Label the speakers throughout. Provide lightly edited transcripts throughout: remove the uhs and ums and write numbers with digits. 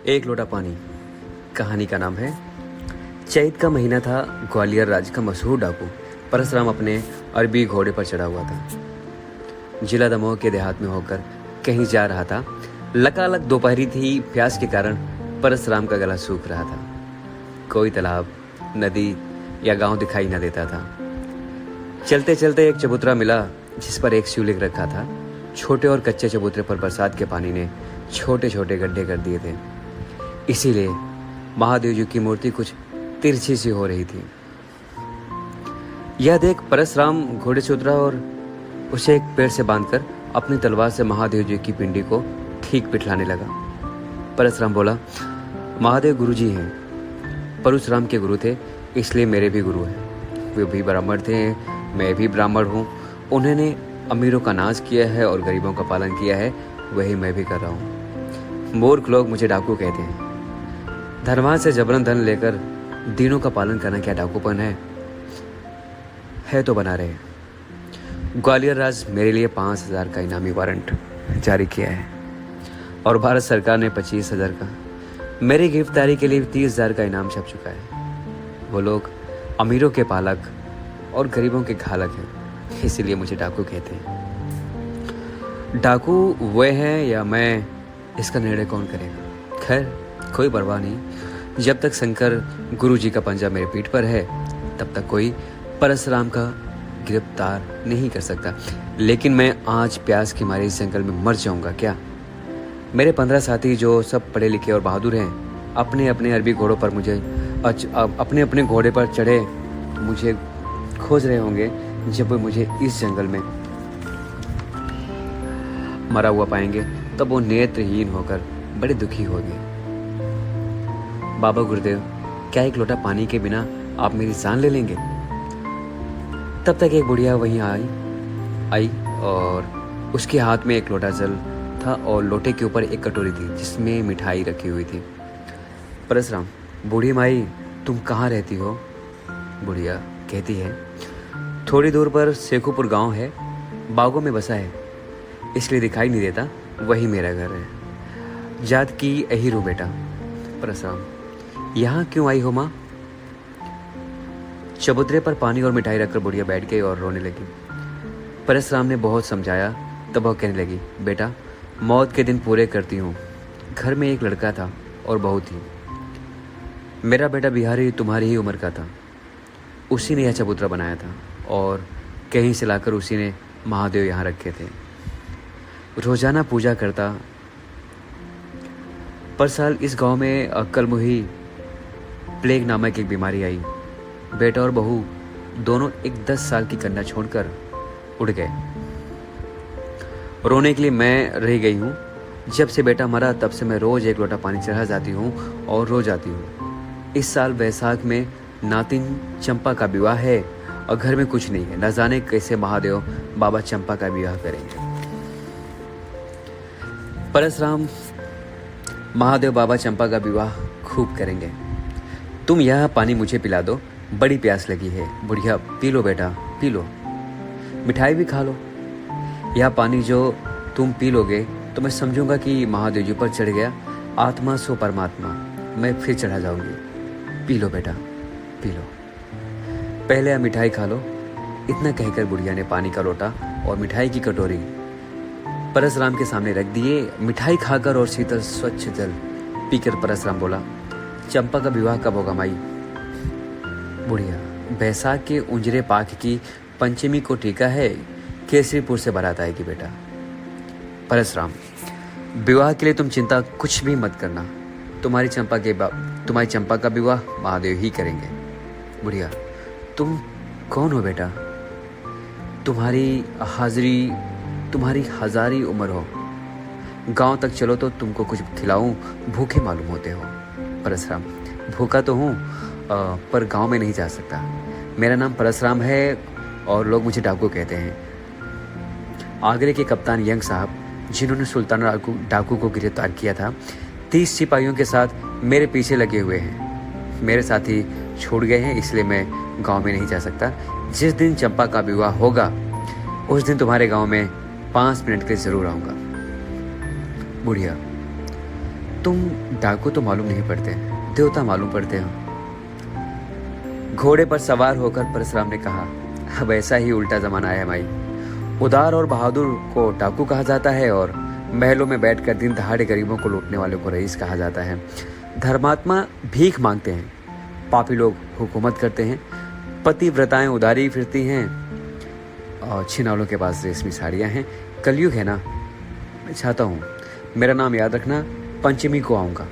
Speaker 1: एक लोटा पानी। कहानी का नाम है चैत का महीना था। ग्वालियर राज्य का मशहूर डाकू परसराम अपने अरबी घोड़े पर चढ़ा हुआ था। जिला दमोह के देहात में होकर कहीं जा रहा था। लकालक दोपहरी थी। प्यास के कारण परसराम का गला सूख रहा था। कोई तालाब, नदी या गांव दिखाई न देता था। चलते चलते एक चबूतरा मिला जिस पर एक शिवलिंग रखा था। छोटे और कच्चे चबूतरे पर बरसात के पानी ने छोटे छोटे गड्ढे कर दिए थे, इसीलिए महादेव जी की मूर्ति कुछ तिरछी सी हो रही थी। यह देख परसराम घोड़े से उतरा और उसे एक पेड़ से बांधकर अपनी तलवार से महादेव जी की पिंडी को ठीक पिटलाने लगा। परसराम बोला, महादेव गुरु जी हैं। परशुराम के गुरु थे, इसलिए मेरे भी गुरु हैं। वे भी ब्राह्मण थे, मैं भी ब्राह्मण हूँ। उन्होंने अमीरों का नाश किया है और गरीबों का पालन किया है, वही मैं भी कर रहा हूँ। मूर्ख लोग मुझे डाकू कहते हैं। धनवान से जबरन धन लेकर दीनों का पालन करना क्या डाकूपन है तो बना रहे। ग्वालियर राज मेरे लिए 5,000 का इनामी वारंट जारी किया है और भारत सरकार ने 25,000 का। मेरी गिरफ्तारी के लिए 30,000 का इनाम छप चुका है। वो लोग अमीरों के पालक और गरीबों के घालक हैं, इसीलिए मुझे डाकू कहते हैं। डाकू वे हैं या मैं, इसका निर्णय कौन करेगा। खैर, कोई परवाह नहीं। जब तक शंकर गुरु जी का पंजा मेरे पीठ पर है तब तक कोई परशुराम का गिरफ्तार नहीं कर सकता। लेकिन मैं आज प्यास की मारी इस जंगल में मर जाऊंगा क्या। मेरे 15 साथी जो सब पढ़े लिखे और बहादुर हैं, अपने अपने अरबी घोड़ों पर अपने अपने घोड़े पर चढ़े मुझे खोज रहे होंगे। जब वो मुझे इस जंगल में मरा हुआ पाएंगे तब वो नेत्रहीन होकर बड़े दुखी होंगे। बाबा गुरुदेव, क्या एक लोटा पानी के बिना आप मेरी जान ले लेंगे। तब तक एक बुढ़िया वहीं आई और उसके हाथ में एक लोटा जल था और लोटे के ऊपर एक कटोरी थी जिसमें मिठाई रखी हुई थी। परशुराम, बूढ़ी माई तुम कहाँ रहती हो। बुढ़िया कहती है, थोड़ी दूर पर शेखुपुर गांव है, बागों में बसा है, इसलिए दिखाई नहीं देता, वही मेरा घर है। जात की अहीर हूँ बेटा। परशुराम, यहाँ क्यों आई हो माँ। चबूतरे पर पानी और मिठाई रखकर बुढ़िया बैठ गई और रोने लगी। परशुराम ने बहुत समझाया तब वह कहने लगी, बेटा मौत के दिन पूरे करती हूँ। घर में एक लड़का था और बहू थी। मेरा बेटा बिहारी तुम्हारी ही उम्र का था। उसी ने यह चबूतरा बनाया था और कहीं से लाकर उसी ने महादेव यहाँ रखे थे। रोजाना पूजा करता। पर साल इस गांव में कलमुही प्लेग नामक एक बीमारी आई। बेटा और बहू दोनों एक 10 साल की कन्या छोड़कर उड़ गए। रोने के लिए मैं रह गई हूँ। जब से बेटा मरा तब से मैं रोज एक लोटा पानी चढ़ा जाती हूँ और रो जाती हूँ। इस साल वैसाख में नातिन चंपा का विवाह है और घर में कुछ नहीं है। न जाने कैसे महादेव बाबा चंपा का विवाह करेंगे। परशुराम, महादेव बाबा चंपा का विवाह खूब करेंगे। तुम यह पानी मुझे पिला दो, बड़ी प्यास लगी है। बुढ़िया, पी लो बेटा, पी लो, मिठाई भी खा लो। यह पानी जो तुम पी लोगे तो मैं समझूंगा कि महादेव जी पर चढ़ गया। आत्मा सो परमात्मा, मैं फिर चढ़ा जाऊंगी। पी लो बेटा, पी लो, पहले आप मिठाई खा लो। इतना कहकर बुढ़िया ने पानी का लोटा और मिठाई की कटोरी परशुराम के सामने रख दिए। मिठाई खाकर और शीतल स्वच्छ जल पीकर परशुराम बोला, चंपा का विवाह कब होगा माई। बुढ़िया, बैसाख के उंजरे पाख की पंचमी को टीका है, केसरीपुर से बारात आएगी बेटा। परशुराम, विवाह के लिए तुम चिंता कुछ भी मत करना। तुम्हारी चंपा का विवाह महादेव ही करेंगे। बुढ़िया, तुम कौन हो बेटा। तुम्हारी हजारी उम्र हो। गांव तक चलो तो तुमको कुछ खिलाऊं, भूखे मालूम होते हो। परशुराम, भूखा तो हूँ पर गांव में नहीं जा सकता। मेरा नाम परशुराम है और लोग मुझे डाकू कहते हैं। आगरे के कप्तान यंग साहब, जिन्होंने सुल्तान डाकू को गिरफ्तार किया था, 30 सिपाहियों के साथ मेरे पीछे लगे हुए हैं। मेरे साथी छूट गए हैं, इसलिए मैं गांव में नहीं जा सकता। जिस दिन चंपा का विवाह होगा उस दिन तुम्हारे गांव में 5 मिनट के लिए जरूर आऊंगा। बुढ़िया, तुम डाकू तो मालूम नहीं पड़ते, देवता मालूम पड़ते हो। घोड़े पर सवार होकर परशुराम ने कहा, अब ऐसा ही उल्टा जमाना है माई। उदार और बहादुर को डाकू कहा जाता है और महलों में बैठकर दिन दहाड़े गरीबों को लूटने वालों को रईस कहा जाता है। धर्मात्मा भीख मांगते हैं, पापी लोग हुकूमत करते हैं, पतिव्रताएं उदारी फिरती हैं और छिनालों के पास रेशमी साड़ियाँ हैं। कलयुग है ना। मैं चाहता हूँ मेरा नाम याद रखना, पंचमी को आऊँगा।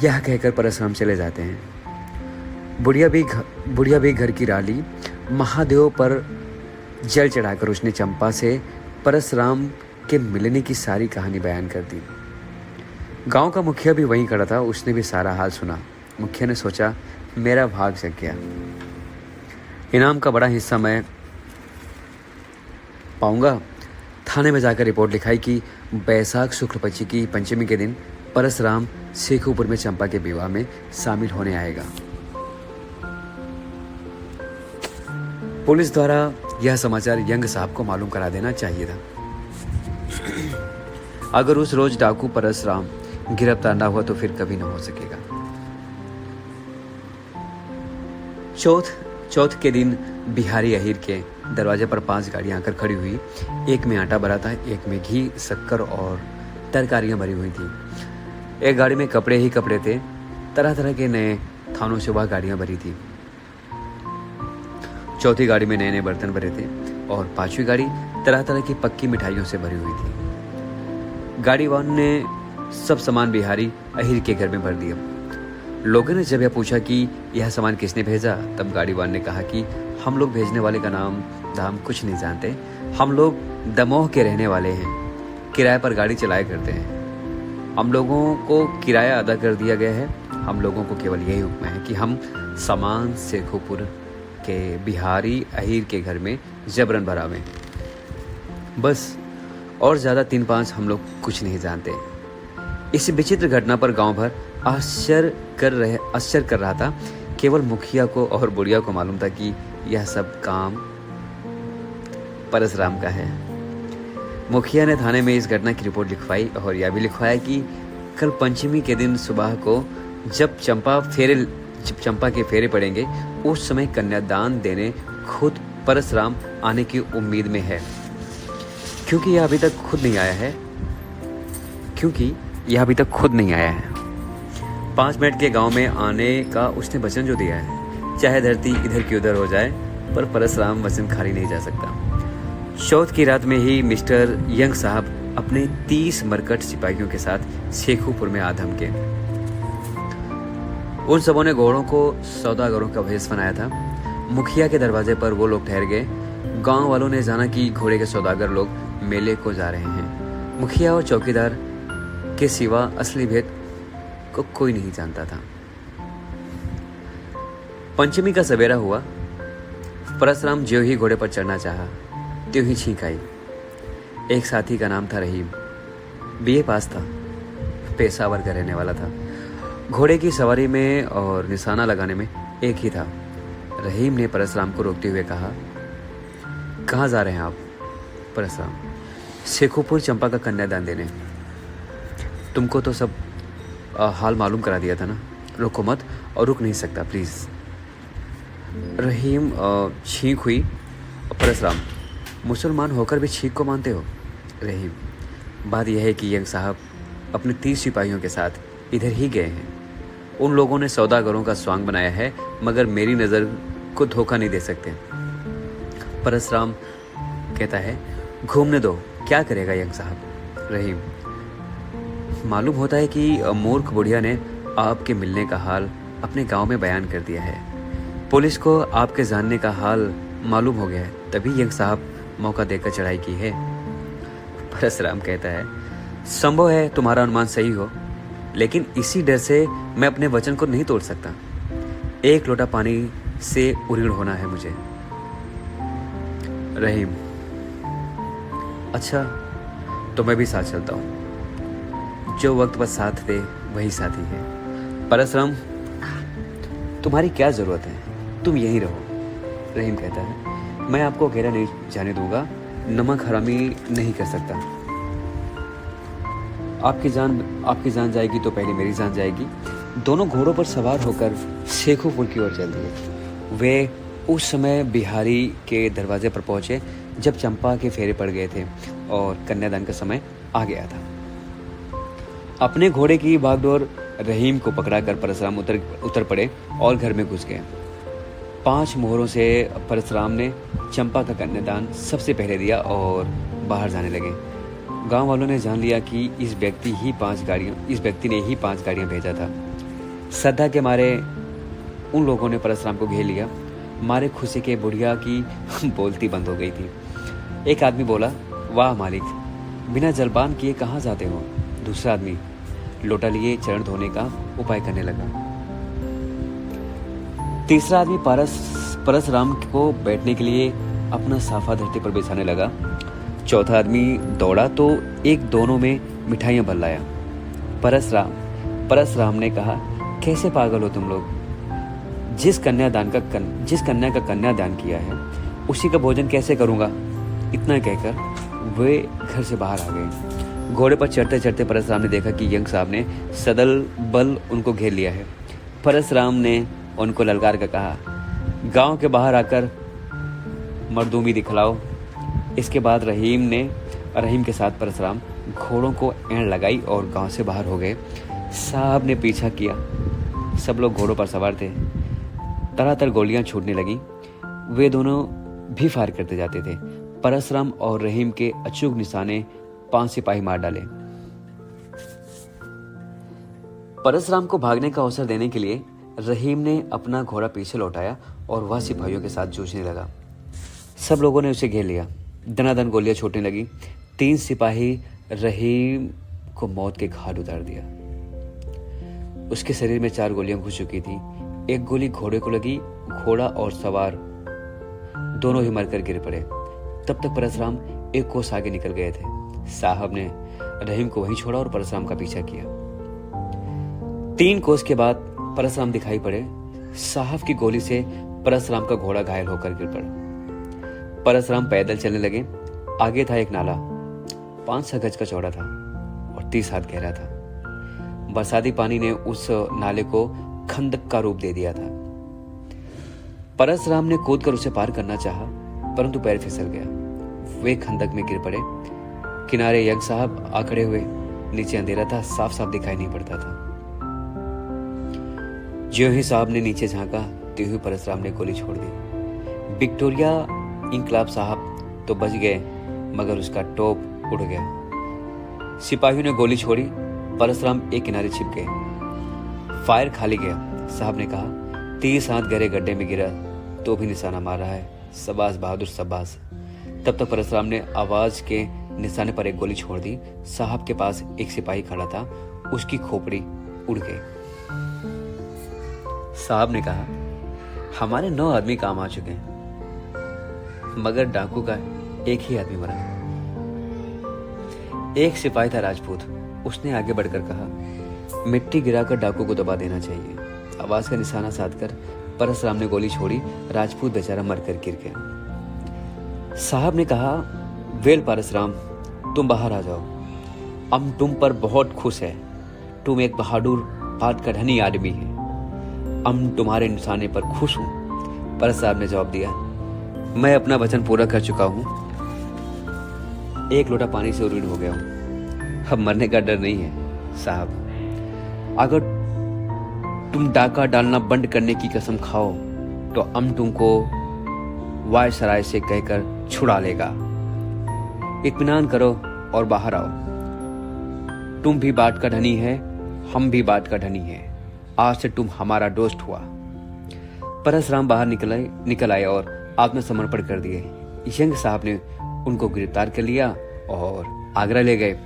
Speaker 1: यह कहकर परशुराम चले जाते हैं। बुढ़िया भी घर की राली महादेव पर जल चढ़ाकर उसने चंपा से परशुराम के मिलने की सारी कहानी बयान कर दी। गांव का मुखिया भी वहीं खड़ा था, उसने भी सारा हाल सुना। मुखिया ने सोचा, मेरा भाग जग गया, इनाम का बड़ा हिस्सा मैं पाऊंगा। थाने में जाकर रिपोर्ट लिखाई कि बैसाख शुक्ल पक्ष की पंचमी के दिन परशुराम शेखुपुर में चंपा के विवाह में शामिल होने आएगा। पुलिस द्वारा यह समाचार यंग साहब को मालूम करा देना चाहिए था। अगर उस रोज डाकू परशुराम गिरफ्तार ना हुआ तो फिर कभी ना हो सकेगा। चौथ के दिन बिहारी अहीर के दरवाजे पर 5 गाड़ियां आकर खड़ी हुई। एक में आटा भरा था, एक में घी, शक्कर और तरकारियां भरी हुई थी। एक गाड़ी में कपड़े ही कपड़े थे, तरह तरह के नए थानों से वह गाड़ियां भरी थी। चौथी गाड़ी में नए नए बर्तन भरे थे और 5वीं गाड़ी तरह तरह की पक्की मिठाइयों से भरी हुई थी। गाड़ी वाहन ने सब सामान बिहारी अहीर के घर में भर दिया। लोगों ने जब यह पूछा कि यह सामान किसने भेजा, तब गाड़ी वाहन ने कहा कि हम लोग भेजने वाले का नाम धाम कुछ नहीं जानते, हम लोग दमोह के रहने वाले हैं, किराए पर गाड़ी चलाया करते हैं, हम लोगों को किराया अदा कर दिया गया है, हम लोगों को केवल यही हुक्म है कि हम सामान शेखुपुर के बिहारी अहीर के घर में जबरन भरावें, बस, और ज़्यादा 3-5 हम लोग कुछ नहीं जानते। इस विचित्र घटना पर गांव भर आश्चर्य कर रहा था। केवल मुखिया को और बुढ़िया को मालूम था कि यह सब काम परशुराम का है। मुखिया ने थाने में इस घटना की रिपोर्ट लिखवाई और यह भी लिखवाया कि कल पंचमी के दिन सुबह को जब चंपा के फेरे पड़ेंगे, उस समय कन्यादान देने खुद परशुराम आने की उम्मीद में है, क्योंकि यह अभी तक खुद नहीं आया है। 5 मिनट के गांव में आने का उसने वचन जो दिया है, चाहे धरती इधर की उधर हो जाए, पर परशुराम वचन खाली नहीं जा सकता। चौथ की रात में ही मिस्टर यंग साहब अपने 30 मरकट सिपाहियों के साथ शेखुपुर में आधम के। उन सबों ने घोड़ों को सौदागरों का भेष बनाया था। मुखिया के दरवाजे पर वो लोग ठहर गए। गांव वालों ने जाना कि घोड़े के सौदागर लोग मेले को जा रहे हैं। मुखिया और चौकीदार के सिवा असली भेद को कोई नहीं जानता था। पंचमी का सवेरा हुआ। परशुराम ज्यों ही घोड़े पर चढ़ना चाहा, त्यों ही छींक आई। एक साथी का नाम था रहीम, बीए पास था, पेशावर का रहने वाला था। घोड़े की सवारी में और निशाना लगाने में एक ही था। रहीम ने परशुराम को रोकते हुए कहा, कहाँ जा रहे हैं आप? परशुराम, शेखुपुर चंपा का कन्यादान देने। तुमको तो सब हाल मालूम करा दिया था ना, रुको मत, और रुक नहीं सकता, प्लीज़। रहीम छींक हुई। परशुराम, मुसलमान होकर भी छींक को मानते हो? रहीम, बात यह है कि यंग साहब अपने 30 सिपाहियों के साथ इधर ही गए हैं। उन लोगों ने सौदागरों का स्वांग बनाया है, मगर मेरी नज़र को धोखा नहीं दे सकते। परशुराम कहता है, घूमने दो, क्या करेगा यंग साहब? रहीम, मालूम होता है कि मूर्ख बुढ़िया ने आपके मिलने का हाल अपने गांव में बयान कर दिया है। पुलिस को आपके जानने का हाल मालूम हो गया है, तभी यंग साहब मौका देकर चढ़ाई की है। परशुराम कहता है, संभव है तुम्हारा अनुमान सही हो, लेकिन इसी डर से मैं अपने वचन को नहीं तोड़ सकता। 1 लोटा पानी से उरीण होना है मुझे। रहीम, अच्छा तो मैं भी साथ चलता हूँ। जो वक्त पर साथ दे वही साथी है। परशुराम, तुम्हारी क्या जरूरत है, तुम यहीं रहो। रहीम कहता है, मैं आपको अकेला नहीं जाने दूंगा, नमक हरामी नहीं कर सकता। आपकी जान जाएगी तो पहले मेरी जान जाएगी। दोनों घोड़ों पर सवार होकर शेखोपुर की ओर चल दिए। वे उस समय बिहारी के दरवाजे पर पहुंचे जब चंपा के फेरे पड़ गए थे और कन्यादान का समय आ गया था। अपने घोड़े की बागडोर रहीम को पकड़ाकर परशुराम उतर पड़े और घर में घुस गए। 5 मोहरों से परशुराम ने चंपा का कन्यादान सबसे पहले दिया और बाहर जाने लगे। गांव वालों ने जान लिया कि इस व्यक्ति ने ही 5 गाड़ियां भेजा था। श्रद्धा के मारे उन लोगों ने परशुराम को घेर लिया। मारे खुशी के बुढ़िया की बोलती बंद हो गई थी। एक आदमी बोला, वाह मालिक, बिना जलपान किए कहाँ जाते हो? दूसरा आदमी लोटा लिए चरण धोने का उपाय करने लगा। तीसरा आदमी परशुराम को बैठने के लिए अपना साफा धरती पर बिछाने लगा। चौथा आदमी दौड़ा तो एक दोनों में मिठाइयां भर लाया। परशुराम ने कहा, कैसे पागल हो तुम लोग? जिस कन्या का कन्यादान किया है उसी का भोजन कैसे करूंगा? इतना कहकर वे घर से बाहर आ गए। घोड़े पर चढ़ते चढ़ते परशुराम ने देखा कि यंग साहब ने सदल बल उनको घेर लिया है। परशुराम ने उनको ललकार कर कहा, गांव के बाहर आकर मर्दूमी दिखलाओ। इसके बाद रहीम के साथ परशुराम घोड़ों को एड़ लगाई और गांव से बाहर हो गए। साहब ने पीछा किया। सब लोग घोड़ों पर सवार थे। तरह गोलियां छूटने लगी। वे दोनों भी फायर करते जाते थे। परशुराम और रहीम के अचूक निशाने 5 सिपाही मार डाले। परशुराम को भागने का अवसर देने के लिए रहीम ने अपना घोड़ा पीछे लौटाया और वह सिपाहियों के साथ जूझने लगा। सब लोगों ने उसे घेर लिया। दनादन गोलियां छूटने लगी। 3 सिपाही रहीम को मौत के घाट उतार दिया। उसके शरीर में 4 गोलियां घुस चुकी थी। एक गोली घोड़े को लगी। घोड़ा और सवार दोनों ही मरकर गिर पड़े। तब तक परशुराम एक कोस आगे निकल गए थे। साहब ने रहीम को वहीं छोड़ा और परशुराम का पीछा किया। 3 कोस के बाद परशुराम दिखाई पड़े। साहब की गोली से परशुराम का घोड़ा घायल होकर गिर पड़ा। परशुराम पैदल चलने लगे। आगे था एक नाला, 5-6 गज का चौड़ा था और 30 हाथ गहरा था। बरसाती पानी ने उस नाले को खंदक का रूप दे दिया था। परशुराम ने कूदकर उसे पार करना चाहा, परंतु पैर फिसल गया। वे खंदक में गिर पड़े। किनारे यज्ञ साहब आ खड़े हुए। नीचे अंधेरा था, साफ साफ दिखाई नहीं पड़ता था। ज्यों ही साहब ने नीचे झांका, त्यों ही परशुराम ने गोली छोड़ दी। विक्टोरिया इंकलाब साहब तो बच गए, मगर उसका टोप उड़ गया। सिपाहियों ने गोली छोड़ी। परशुराम एक किनारे छिप गए। फायर खाली गया। साहब ने कहा, 30 हाथ गहरे गड्ढे में गिरा तो भी निशाना मार रहा है। शाबाश बहादुर, शाबाश। तब तक परशुराम ने आवाज के निशाने पर एक गोली छोड़ दी। साहब के पास एक सिपाही खड़ा था, उसकी खोपड़ी उड़ गई। साहब ने कहा, हमारे 9 आदमी काम आ चुके हैं, मगर डाकू का एक ही आदमी मरा। एक सिपाही था राजपूत। उसने आगे बढ़कर कहा, मिट्टी गिराकर डाकू को दबा देना चाहिए। आवाज का निशाना साधकर परशुराम ने गोली छोड़ी। राजपूत बेचारा मरकर गिर गया। साहब ने कहा, वेल परशुराम, तुम बाहर आ जाओ। हम तुम पर बहुत खुश है। तुम एक बहादुर बात का धनी आदमी है। हम तुम्हारे निशाने पर खुश हूं। परशुराम ने जवाब दिया, मैं अपना वचन पूरा कर चुका हूं। एक लोटा पानी से उरीण हो गया हूं। अब मरने का डर नहीं है साहब। अगर तुम डाका डालना बंद करने की कसम खाओ तो हम तुमको वायसराय से कहकर छुड़ा लेगा। इत्मीनान करो और बाहर आओ। तुम भी बात का धनी है, हम भी बात का धनी है। आज से तुम हमारा दोस्त हुआ। परशुराम बाहर निकल आए और आत्मसमर्पण कर दिए। यंग साहब ने उनको गिरफ्तार कर लिया और आगरा ले गए।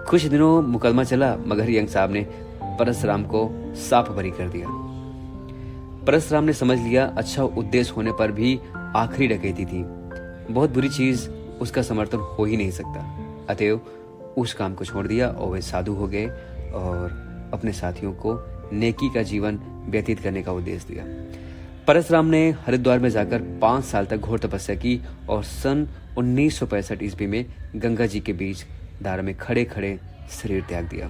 Speaker 1: कुछ दिनों मुकदमा चला, मगर यंग साहब ने परशुराम को साफ बरी कर दिया। परशुराम ने समझ लिया, अच्छा उद्देश्य होने पर भी आखिरी डकैती थी। बहुत बुरी चीज, उसका समर्थन हो ही नहीं सकता। अतएव उस काम को छोड़ दिया और वे साधु हो गए और अपने साथियों को नेकी का जीवन व्यतीत करने का उद्देश्य दिया। परशुराम ने हरिद्वार में जाकर 5 साल तक घोर तपस्या की और सन 1965 ईस्वी में गंगा जी के बीच धारा में खड़े खड़े शरीर त्याग दिया।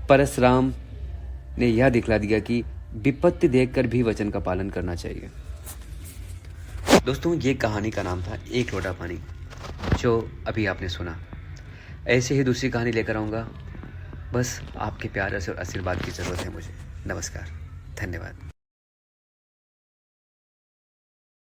Speaker 1: परशुराम ने यह दिखला दिया कि विपत्ति देखकर भी वचन का पालन करना चाहिए। दोस्तों, ये कहानी का नाम था एक लोटा पानी, जो अभी आपने सुना। ऐसे ही दूसरी कहानी लेकर आऊँगा। बस आपके प्यार और आशीर्वाद की ज़रूरत है मुझे। नमस्कार, धन्यवाद।